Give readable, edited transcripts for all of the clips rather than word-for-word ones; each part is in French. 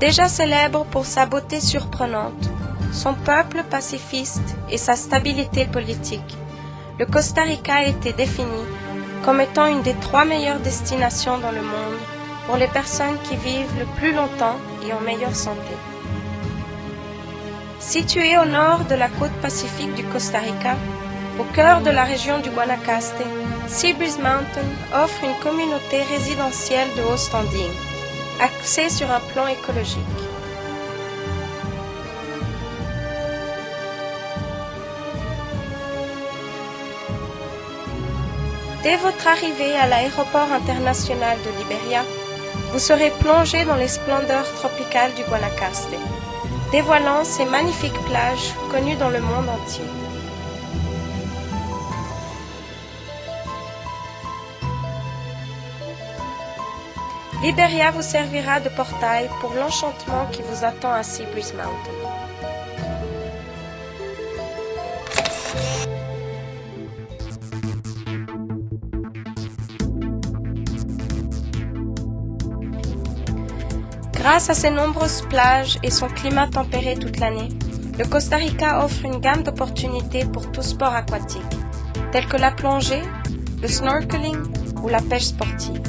Déjà célèbre pour sa beauté surprenante, son peuple pacifiste et sa stabilité politique, le Costa Rica a été défini comme étant une des 3 meilleures destinations dans le monde pour les personnes qui vivent le plus longtemps et en meilleure santé. Situé au nord de la côte pacifique du Costa Rica, au cœur de la région du Guanacaste, Seabreeze Mountain offre une communauté résidentielle de haut standing, axée sur un plan écologique. Dès votre arrivée à l'aéroport international de Liberia, vous serez plongé dans les splendeurs tropicales du Guanacaste, dévoilant ces magnifiques plages connues dans le monde entier. Liberia vous servira de portail pour l'enchantement qui vous attend à Seabreeze Mountain. Grâce à ses nombreuses plages et son climat tempéré toute l'année, le Costa Rica offre une gamme d'opportunités pour tout sport aquatique, tels que la plongée, le snorkeling ou la pêche sportive.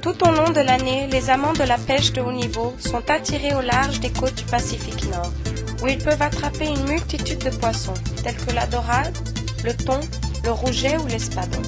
Tout au long de l'année, les amants de la pêche de haut niveau sont attirés au large des côtes du Pacifique Nord, où ils peuvent attraper une multitude de poissons, tels que la dorade, le thon, le rouget ou l'espadon.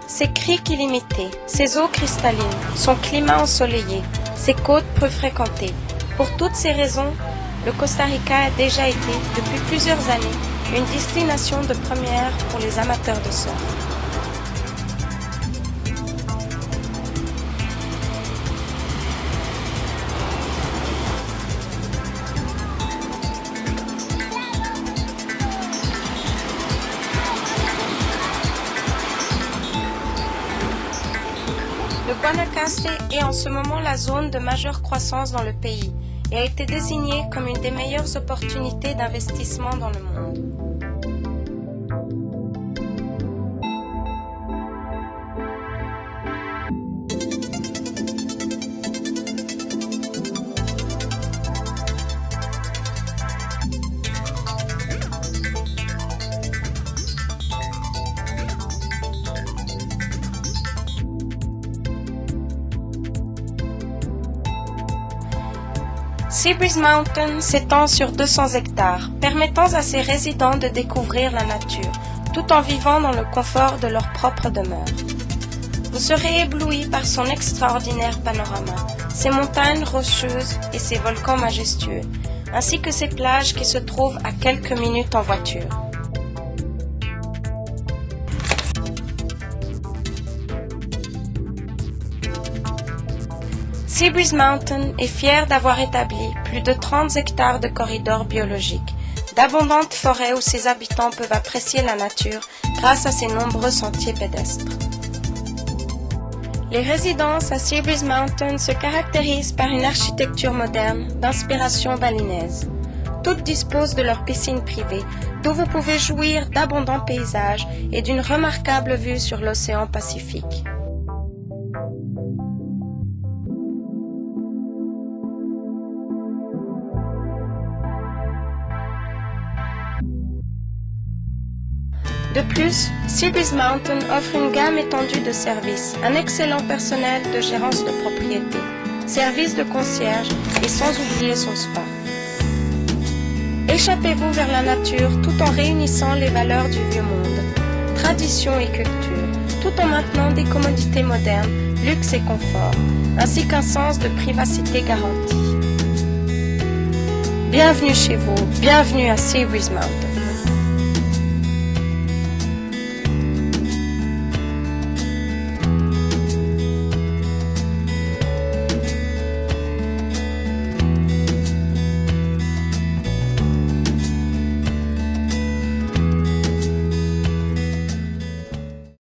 Ses criques illimitées, ses eaux cristallines, son climat ensoleillé, ses côtes peu fréquentées. Pour toutes ces raisons, le Costa Rica a déjà été, depuis plusieurs années, une destination de première pour les amateurs de surf. Le Guanacaste est en ce moment la zone de majeure croissance dans le pays et a été désigné comme une des meilleures opportunités d'investissement dans le monde. Seabreeze Mountain s'étend sur 200 hectares, permettant à ses résidents de découvrir la nature, tout en vivant dans le confort de leur propre demeure. Vous serez ébloui par son extraordinaire panorama, ses montagnes rocheuses et ses volcans majestueux, ainsi que ses plages qui se trouvent à quelques minutes en voiture. Seabreeze Mountain est fier d'avoir établi plus de 30 hectares de corridors biologiques, d'abondantes forêts où ses habitants peuvent apprécier la nature grâce à ses nombreux sentiers pédestres. Les résidences à Seabreeze Mountain se caractérisent par une architecture moderne d'inspiration balinaise. Toutes disposent de leur piscine privée, d'où vous pouvez jouir d'abondants paysages et d'une remarquable vue sur l'océan Pacifique. De plus, Seabreeze Mountain offre une gamme étendue de services, un excellent personnel de gérance de propriété, service de concierge et sans oublier son spa. Échappez-vous vers la nature tout en réunissant les valeurs du vieux monde, tradition et culture, tout en maintenant des commodités modernes, luxe et confort, ainsi qu'un sens de privacité garanti. Bienvenue chez vous, bienvenue à Seabreeze Mountain.